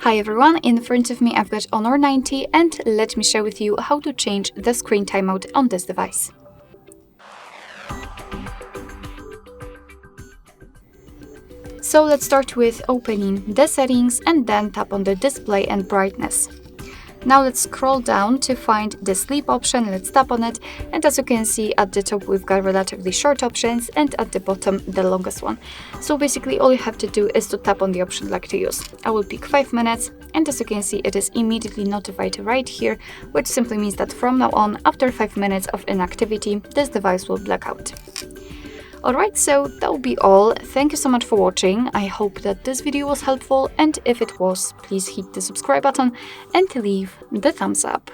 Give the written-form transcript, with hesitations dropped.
Hi everyone, in front of me I've got Honor 90 and let me share with you how to change the screen timeout on this device. So let's start with opening the settings and then tap on the display and brightness. Now let's scroll down to find the sleep option, let's tap on it, and as you can see at the top we've got relatively short options and at the bottom the longest one. So basically all you have to do is to tap on the option you'd like to use. I will pick 5 minutes, and as you can see it is immediately notified right here, which simply means that from now on, after 5 minutes of inactivity, this device will black out. Alright, so that will be all. Thank you so much for watching. I hope that this video was helpful, and if it was, please hit the subscribe button and leave the thumbs up.